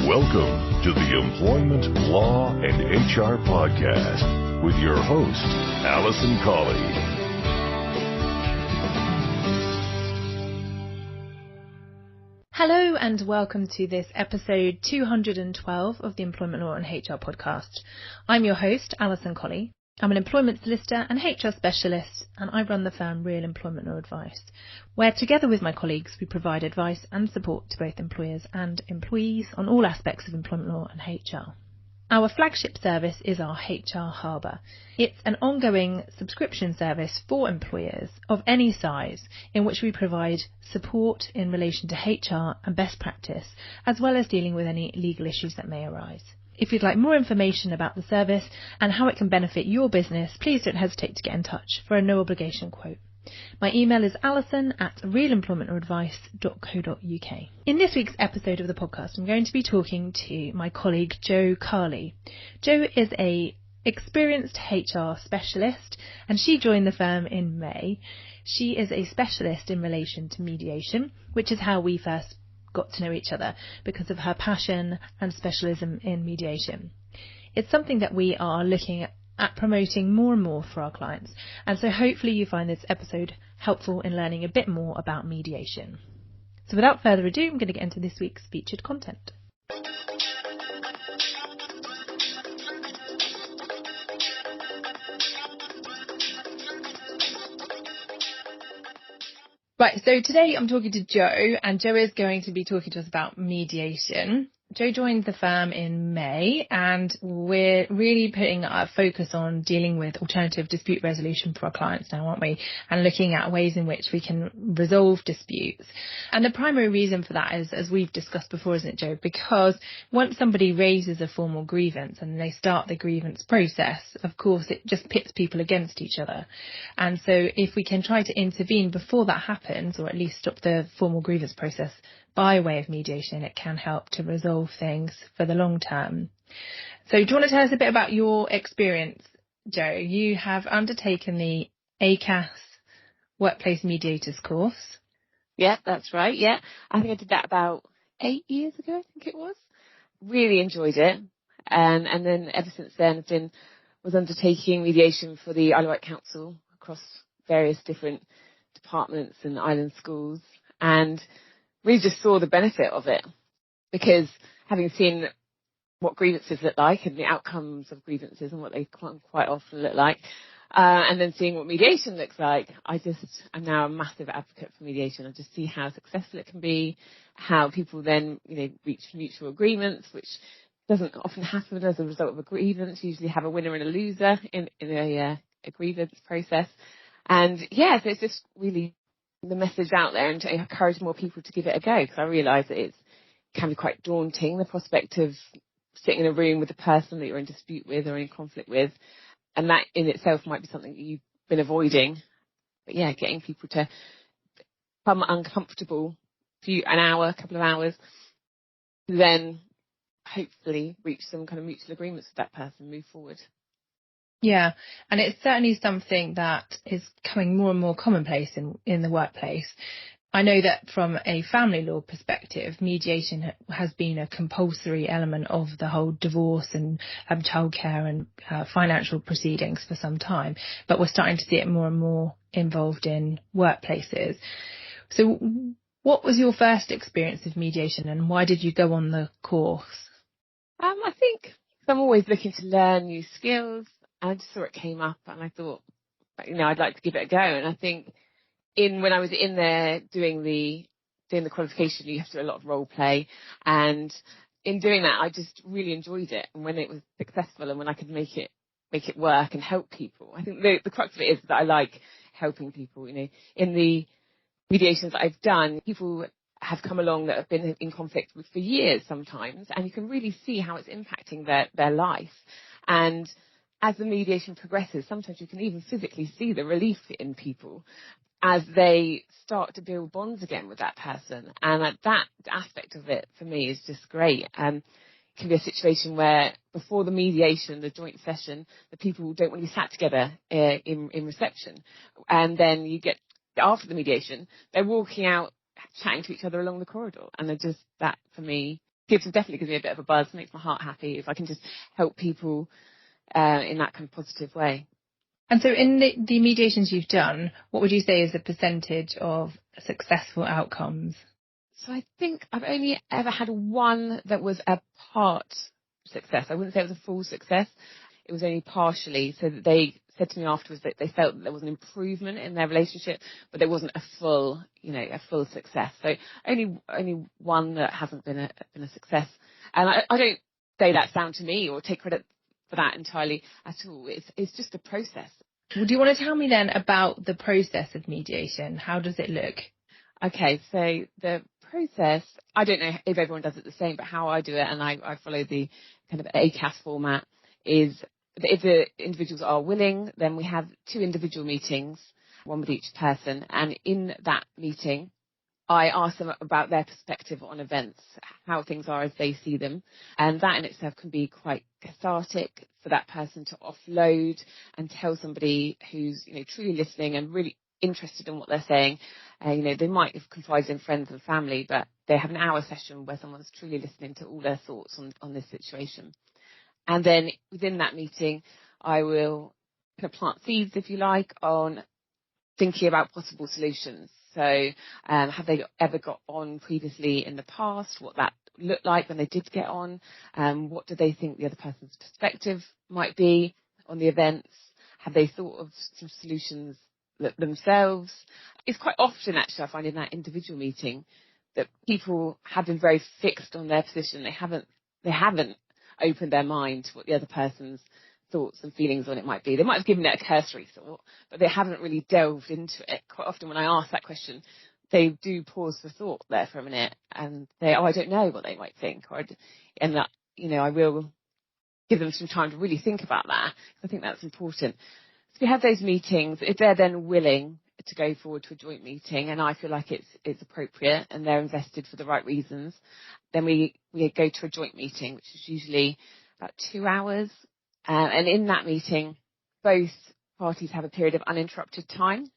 Welcome to the Employment, Law, and HR Podcast with your host, Alison Colley. Hello and welcome to this episode 212 of the Employment Law and HR Podcast. I'm your host, Alison Colley. I'm an employment solicitor and HR specialist, and I run the firm Real Employment Law Advice, where together with my colleagues we provide advice and support to both employers and employees on all aspects of employment law and HR. Our flagship service is our HR Harbour. It's an ongoing subscription service for employers of any size in which we provide support in relation to HR and best practice, as well as dealing with any legal issues that may arise. If you'd like more information about the service and how it can benefit your business, please don't hesitate to get in touch for a no obligation quote. My email is alison@realemploymentalladvice.co.uk. In this week's episode of the podcast, I'm going to be talking to my colleague Jo Carley. Jo is a experienced HR specialist and she joined the firm in May. She is a specialist in relation to mediation, which is how we first got to know each other because of her passion and specialism in mediation. It's something that we are looking at promoting more and more for our clients, and so hopefully you find this episode helpful in learning a bit more about mediation. So without further ado, I'm going to get into this week's featured content. Right, so today I'm talking to Jo, and Jo is going to be talking to us about mediation. Jo joined the firm in May, and we're really putting our focus on dealing with alternative dispute resolution for our clients now, aren't we? And looking at ways in which we can resolve disputes. And the primary reason for that is, as we've discussed before, isn't it, Jo? Because once somebody raises a formal grievance and they start the grievance process, of course, it just pits people against each other. And so if we can try to intervene before that happens, or at least stop the formal grievance process by way of mediation, it can help to resolve things for the long term. So do you want to tell us a bit about your experience, Jo? You have undertaken the ACAS Workplace Mediators course. Yeah, that's right. Yeah, I think I did that about 8 years ago, I think it was. Really enjoyed it. And then ever since then was undertaking mediation for the Isle of Wight Council across various different departments and island schools, and really just saw the benefit of it, because having seen what grievances look like and the outcomes of grievances and what they quite often look like, and then seeing what mediation looks like, I'm now a massive advocate for mediation. I just see how successful it can be, how people then, reach mutual agreements, which doesn't often happen as a result of a grievance. You usually have a winner and a loser in a grievance process. And yeah, so it's just really the message out there and to encourage more people to give it a go, because I realise that it can be quite daunting, the prospect of sitting in a room with a person that you're in dispute with or in conflict with, and that in itself might be something that you've been avoiding. But yeah, getting people to become uncomfortable for an hour, a couple of hours, then hopefully reach some kind of mutual agreements with that person, move forward. Yeah, and it's certainly something that is becoming more and more commonplace in the workplace. I know that from a family law perspective, mediation has been a compulsory element of the whole divorce and childcare and financial proceedings for some time, but we're starting to see it more and more involved in workplaces. So what was your first experience of mediation and why did you go on the course? I think I'm always looking to learn new skills. I just saw it came up and I thought, I'd like to give it a go. And I think when I was in there doing the qualification, you have to do a lot of role play. And in doing that, I just really enjoyed it. And when it was successful and when I could make it work and help people, I think the crux of it is that I like helping people. In the mediations that I've done, people have come along that have been in conflict for years sometimes, and you can really see how it's impacting their life. And as the mediation progresses, sometimes you can even physically see the relief in people as they start to build bonds again with that person. And that aspect of it for me is just great. It can be a situation where before the mediation, the joint session, the people don't want to be sat together in reception. And then you get, after the mediation, they're walking out chatting to each other along the corridor. And they're just, that for me definitely gives me a bit of a buzz, makes my heart happy if I can just help people in that kind of positive way. And so in the mediations you've done, what would you say is the percentage of successful outcomes? So I think I've only ever had one that was a part success. I wouldn't say it was a full success. It was only partially, so that they said to me afterwards that they felt that there was an improvement in their relationship, but there wasn't a full success. So only one that hasn't been a success. And I don't say that's down to me or take credit for that entirely at all. It's just a process. Well, do you want to tell me then about the process of mediation? How does it look? Okay, so the process, I don't know if everyone does it the same, but how I do it, and I follow the kind of ACAS format, is if the individuals are willing, then we have 2 individual meetings, one with each person, and in that meeting, I ask them about their perspective on events, how things are as they see them, and that in itself can be quite cathartic for that person to offload and tell somebody who's truly listening and really interested in what they're saying. They might have confided in friends and family, but they have an hour session where someone's truly listening to all their thoughts on this situation. And then within that meeting, I will kind of plant seeds, if you like, on thinking about possible solutions. So have they ever got on previously in the past? What that looked like when they did get on? What do they think the other person's perspective might be on the events? Have they thought of some solutions themselves? It's quite often, actually, I find in that individual meeting that people have been very fixed on their position. They haven't opened their mind to what the other person's thoughts and feelings on it might be. They might have given it a cursory thought, but they haven't really delved into it. Quite often when I ask that question, they do pause for thought there for a minute and say, I don't know what they might think. And that, I will give them some time to really think about that. I think that's important. So we have those meetings. If they're then willing to go forward to a joint meeting and I feel like it's appropriate and they're invested for the right reasons, then we go to a joint meeting, which is usually about 2 hours. And in that meeting, both parties have a period of uninterrupted time,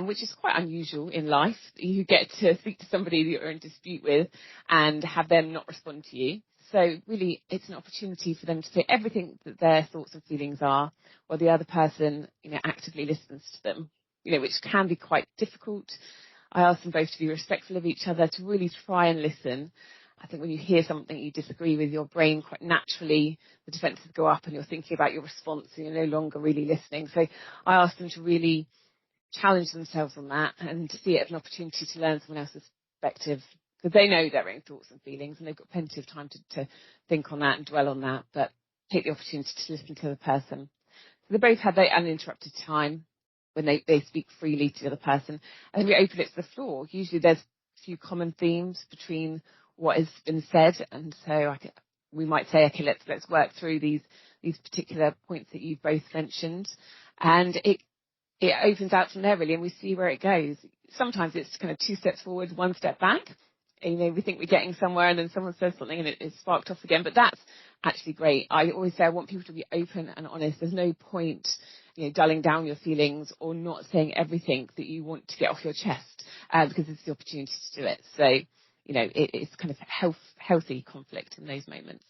which is quite unusual in life. You get to speak to somebody that you're in dispute with and have them not respond to you. So really, it's an opportunity for them to say everything that their thoughts and feelings are, while the other person, actively listens to them, which can be quite difficult. I ask them both to be respectful of each other, to really try and listen. I think when you hear something you disagree with, your brain quite naturally, the defences go up and you're thinking about your response and you're no longer really listening. So I ask them to really challenge themselves on that and see it as an opportunity to learn someone else's perspective, because they know their own thoughts and feelings and they've got plenty of time to think on that and dwell on that, but take the opportunity to listen to the person. So they both have their uninterrupted time when they speak freely to the other person, and then we open it to the floor. Usually there's a few common themes between what has been said, and so we might say, okay, let's work through these particular points that you've both mentioned, and it opens out from there really, and we see where it goes. Sometimes it's kind of 2 steps forward, 1 step back. And, we think we're getting somewhere, and then someone says something and it's sparked off again. But that's actually great. I always say I want people to be open and honest. There's no point, dulling down your feelings or not saying everything that you want to get off your chest, because it's the opportunity to do it. So, it's kind of healthy conflict in those moments.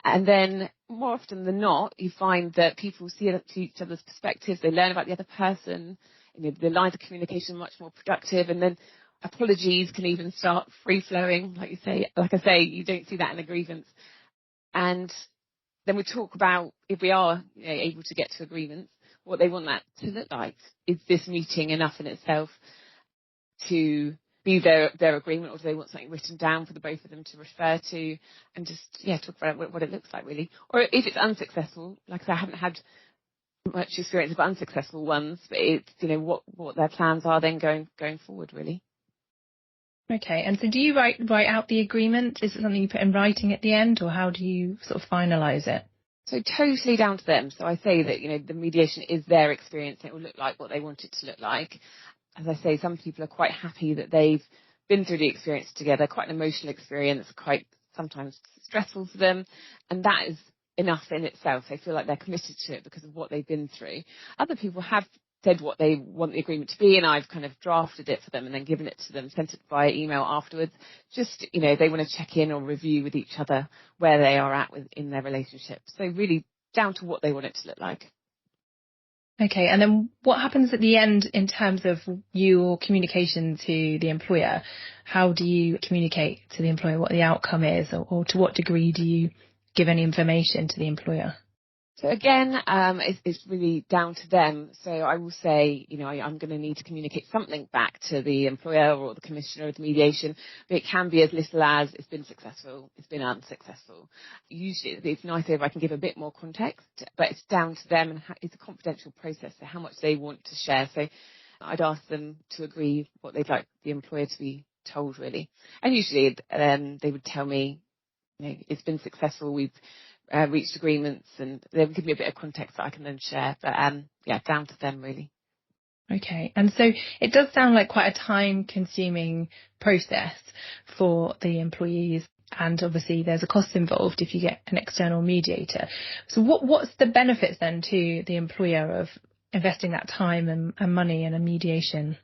And then more often than not, you find that people see each other's perspectives. They learn about the other person. The lines of communication are much more productive. And then apologies can even start free-flowing. Like I say, you don't see that in a grievance. And then we talk about, if we are able to get to agreements, what they want that to look like. Is this meeting enough in itself to be their agreement, or do they want something written down for the both of them to refer to, and just talk about what it looks like really? Or if it's unsuccessful, like I said, I haven't had much experience of unsuccessful ones, but it's what their plans are then going forward really. Okay, and so do you write out the agreement? Is it something you put in writing at the end, or how do you sort of finalise it? So totally down to them. So I say that the mediation is their experience. It will look like what they want it to look like. As I say, some people are quite happy that they've been through the experience together, quite an emotional experience, quite sometimes stressful for them, and that is enough in itself. They feel like they're committed to it because of what they've been through. Other people have said what they want the agreement to be, and I've kind of drafted it for them and then given it to them, sent it via email afterwards. Just, they want to check in or review with each other where they are at in their relationship. So really down to what they want it to look like. Okay, and then what happens at the end in terms of your communication to the employer? How do you communicate to the employer what the outcome is, or to what degree do you give any information to the employer? So again, it's really down to them. So I will say, I'm going to need to communicate something back to the employer or the commissioner of the mediation, but it can be as little as it's been successful, it's been unsuccessful. Usually it's nicer if I can give a bit more context, but it's down to them, and it's a confidential process, so how much they want to share. So I'd ask them to agree what they'd like the employer to be told, really. And usually they would tell me, it's been successful, we've reached agreements, and they would give me a bit of context that I can then share. But down to them, really. Okay, and so it does sound like quite a time-consuming process for the employees, and obviously there's a cost involved if you get an external mediator. So what's the benefits then to the employer of investing that time and money in a mediation?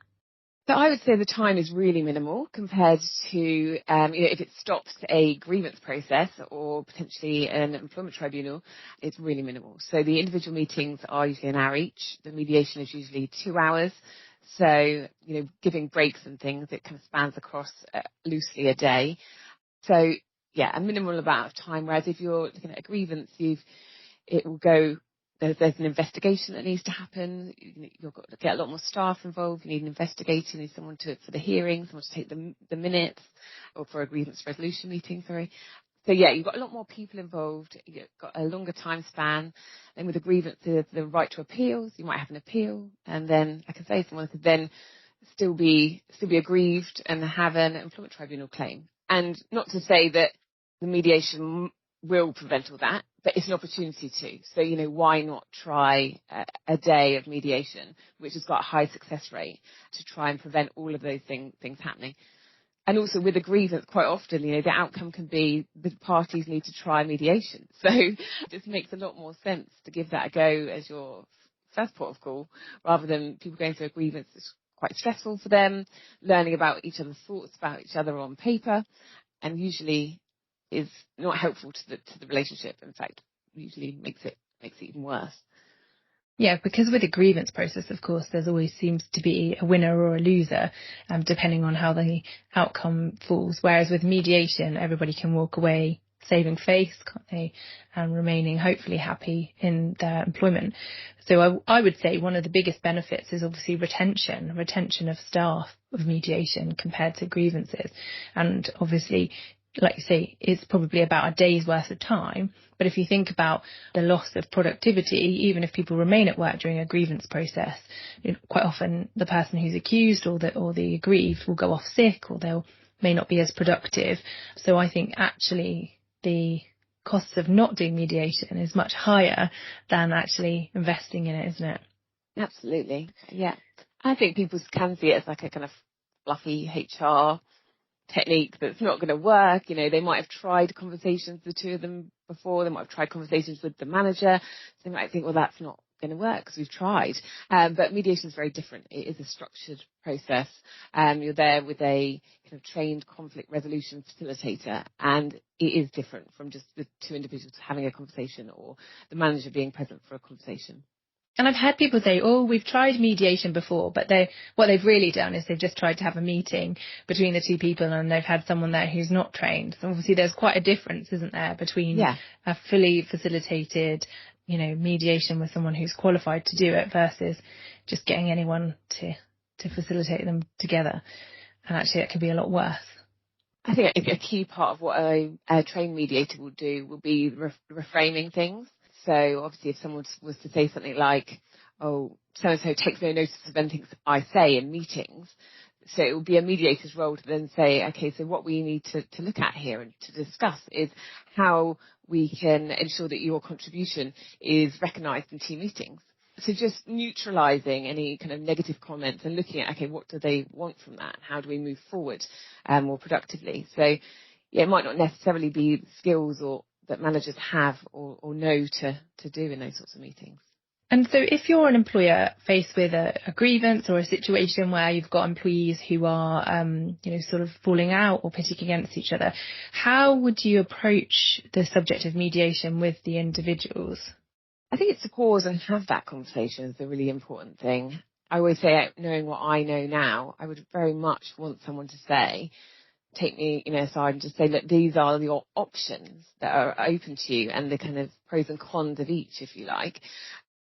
So I would say the time is really minimal compared to, if it stops a grievance process or potentially an employment tribunal, it's really minimal. So the individual meetings are usually an hour each. The mediation is usually 2 hours. So, giving breaks and things, it kind of spans across loosely a day. So, a minimal amount of time. Whereas if you're looking at a grievance, it will go. There's an investigation that needs to happen. You've got to get a lot more staff involved. You need an investigator, you need someone for the hearing, someone to take the minutes, or for a grievance resolution meeting, sorry. So you've got a lot more people involved. You've got a longer time span. And with a grievance, there's the right to appeals. You might have an appeal, and then, like I say, someone could then still be aggrieved and have an employment tribunal claim. And not to say that the mediation will prevent all that, but it's an opportunity to. So, why not try a day of mediation, which has got a high success rate, to try and prevent all of those things happening. And also with a grievance, quite often, the outcome can be the parties need to try mediation. So it just makes a lot more sense to give that a go as your first port of call, rather than people going through a grievance that's quite stressful for them, learning about each other's thoughts about each other on paper, and usually is not helpful to the relationship. In fact, usually makes it even worse. Yeah, because with a grievance process, of course, there's always seems to be a winner or a loser, depending on how the outcome falls. Whereas with mediation, everybody can walk away saving face, can't they, and remaining hopefully happy in their employment. So I would say one of the biggest benefits is obviously retention of staff of mediation compared to grievances. And obviously, like you say, it's probably about a day's worth of time. But if you think about the loss of productivity, even if people remain at work during a grievance process, quite often the person who's accused or the aggrieved will go off sick, or they may not be as productive. So I think actually the costs of not doing mediation is much higher than actually investing in it, isn't it? Absolutely. Yeah. I think people can see it as like a kind of fluffy HR technique that's not going to work. They might have tried conversations, the two of them, before. They might have tried conversations with the manager. So they might think, well, that's not going to work because we've tried. But mediation is very different. It is a structured process. You're there with a kind of trained conflict resolution facilitator, and it is different from just the two individuals having a conversation or the manager being present for a conversation. And I've had people say, we've tried mediation before, but what they've really done is they've just tried to have a meeting between the two people, and they've had someone there who's not trained. So obviously there's quite a difference, isn't there, between a fully facilitated, mediation with someone who's qualified to do it versus just getting anyone to facilitate them together. And actually it could be a lot worse. I think a key part of what a trained mediator will do will be reframing things. So obviously if someone was to say something like, so-and-so takes no notice of anything I say in meetings, so it will be a mediator's role to then say, okay, so what we need to look at here and to discuss is how we can ensure that your contribution is recognised in team meetings. So just neutralising any kind of negative comments and looking at, okay, what do they want from that? How do we move forward more productively? So it might not necessarily be skills or that managers have or know to do in those sorts of meetings. And so if you're an employer faced with a grievance or a situation where you've got employees who are, sort of falling out or pitting against each other, how would you approach the subject of mediation with the individuals? I think it's to pause and have that conversation is the really important thing. I always say, knowing what I know now, I would very much want someone to say, take me, aside and just say, look, these are your options that are open to you and the kind of pros and cons of each, if you like.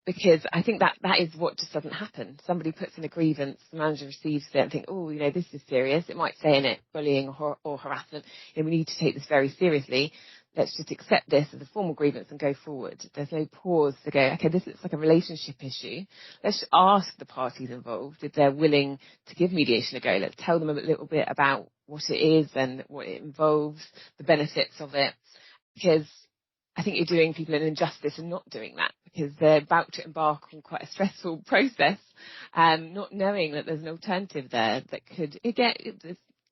Because I think that is what just doesn't happen. Somebody puts in a grievance, the manager receives it and think, oh, this is serious. It might say in it bullying or harassment. We need to take this very seriously. Let's just accept this as a formal grievance and go forward. There's no pause to go, okay, this looks like a relationship issue. Let's ask the parties involved if they're willing to give mediation a go. Let's tell them a little bit about what it is and what it involves, the benefits of it. Because I think you're doing people an injustice in not doing that, because they're about to embark on quite a stressful process, not knowing that there's an alternative there that could, again,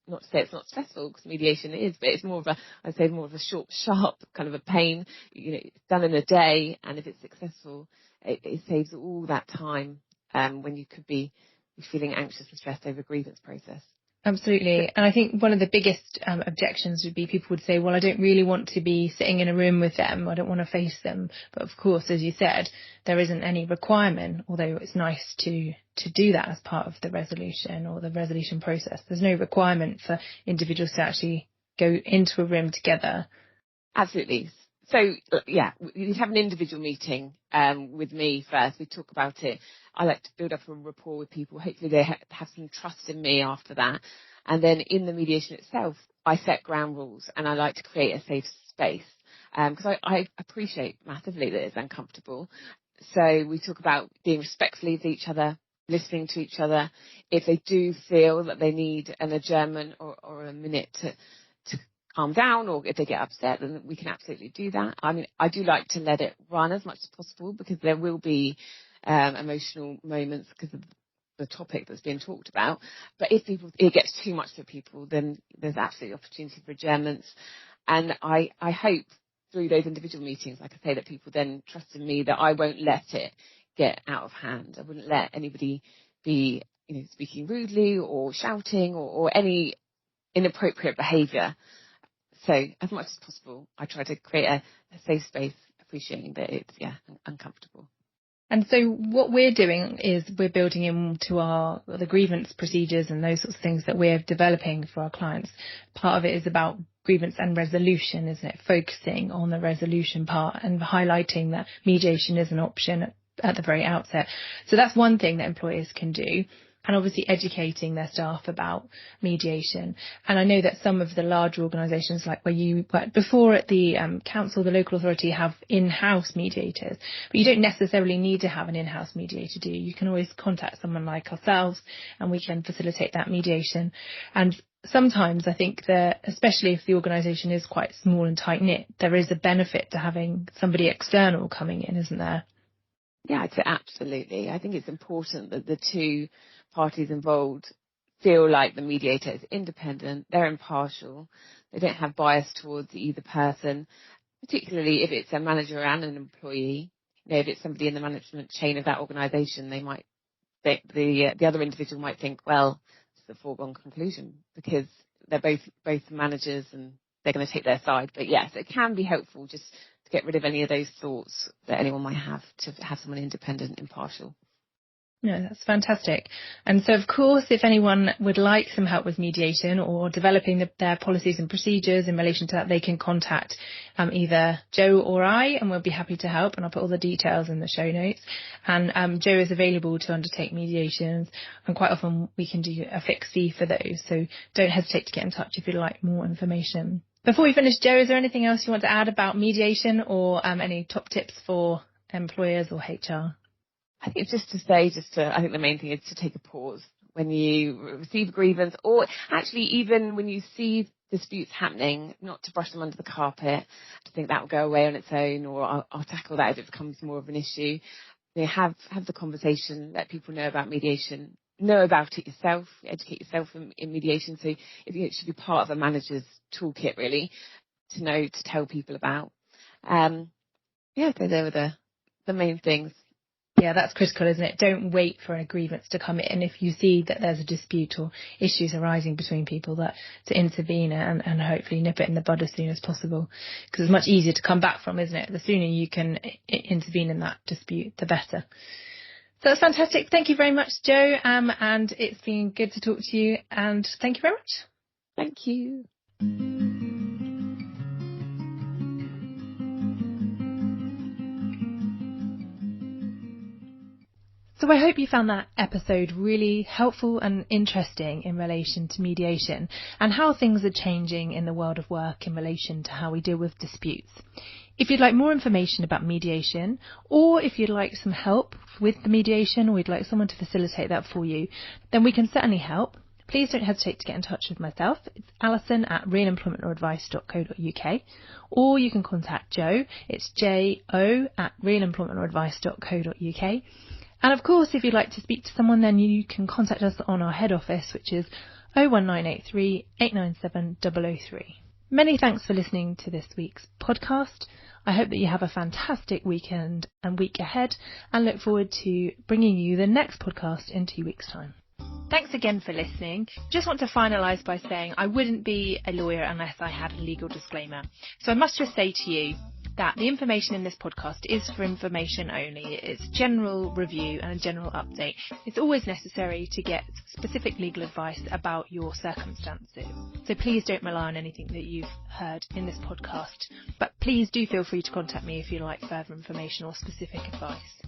not to say it's not stressful, because mediation is, but it's more of a short, sharp kind of a pain, it's done in a day, and if it's successful, it saves all that time when you could be feeling anxious and stressed over a grievance process. Absolutely. And I think one of the biggest objections would be people would say, well, I don't really want to be sitting in a room with them. I don't want to face them. But of course, as you said, there isn't any requirement, although it's nice to do that as part of the resolution or the resolution process. There's no requirement for individuals to actually go into a room together. Absolutely. So, yeah, you'd have an individual meeting with me first. We talk about it. I like to build up a rapport with people. Hopefully they have some trust in me after that. And then in the mediation itself, I set ground rules and I like to create a safe space because I appreciate massively that it's uncomfortable. So we talk about being respectful of each other, listening to each other. If they do feel that they need an adjournment or a minute to calm down, or if they get upset, then we can absolutely do that. I mean, I do like to let it run as much as possible because there will be emotional moments because of the topic that's being talked about. But if it gets too much for people, then there's absolutely opportunity for adjournments. And I hope through those individual meetings, like I say, that people then trust in me that I won't let it get out of hand. I wouldn't let anybody be, speaking rudely or shouting or any inappropriate behaviour. So as much as possible, I try to create a safe space, appreciating that it's, uncomfortable. And so what we're doing is we're building into the grievance procedures and those sorts of things that we're developing for our clients. Part of it is about grievance and resolution, isn't it? Focusing on the resolution part and highlighting that mediation is an option at the very outset. So that's one thing that employers can do. And obviously educating their staff about mediation. And I know that some of the larger organisations, like where you worked before at the council, the local authority, have in-house mediators. But you don't necessarily need to have an in-house mediator, do you? You can always contact someone like ourselves and we can facilitate that mediation. And sometimes I think that, especially if the organisation is quite small and tight-knit, there is a benefit to having somebody external coming in, isn't there? Yeah, absolutely. I think it's important that the two parties involved feel like the mediator is independent, they're impartial, they don't have bias towards either person, particularly if it's a manager and an employee. If it's somebody in the management chain of that organisation, they might think the other individual might think, well, it's a foregone conclusion because they're both managers and they're going to take their side. But yes, it can be helpful just to get rid of any of those thoughts that anyone might have, to have someone independent, impartial. No, that's fantastic. And so, of course, if anyone would like some help with mediation or developing their policies and procedures in relation to that, they can contact either Jo or I, and we'll be happy to help. And I'll put all the details in the show notes. And Jo is available to undertake mediations, and quite often we can do a fixed fee for those. So don't hesitate to get in touch if you'd like more information. Before we finish, Jo, is there anything else you want to add about mediation or any top tips for employers or HR? I think just to say, I think the main thing is to take a pause when you receive a grievance, or actually even when you see disputes happening, not to brush them under the carpet, to think that will go away on its own, or I'll tackle that if it becomes more of an issue. Have the conversation, let people know about mediation, know about it yourself, educate yourself in mediation. So it should be part of a manager's toolkit, really, to know to tell people about. So they were the main things. Yeah, that's critical, isn't it? Don't wait for a grievance to come in. If you see that there's a dispute or issues arising between people, that to intervene and hopefully nip it in the bud as soon as possible. Because it's much easier to come back from, isn't it? The sooner you can intervene in that dispute, the better. So that's fantastic. Thank you very much, Jo. And it's been good to talk to you. And thank you very much. Thank you. So I hope you found that episode really helpful and interesting in relation to mediation and how things are changing in the world of work in relation to how we deal with disputes. If you'd like more information about mediation, or if you'd like some help with the mediation, or you'd like someone to facilitate that for you, then we can certainly help. Please don't hesitate to get in touch with myself. It's alison@realemploymentlawadvice.co.uk, or you can contact Jo. It's jo@realemploymentlawadvice.co.uk. And of course, if you'd like to speak to someone, then you can contact us on our head office, which is 01983 897 003. Many thanks for listening to this week's podcast. I hope that you have a fantastic weekend and week ahead, and look forward to bringing you the next podcast in 2 weeks' time. Thanks again for listening. Just want to finalise by saying I wouldn't be a lawyer unless I had a legal disclaimer. So I must just say to you that the information in this podcast is for information only. It's general review and a general update. It's always necessary to get specific legal advice about your circumstances. So please don't rely on anything that you've heard in this podcast. But please do feel free to contact me if you'd like further information or specific advice.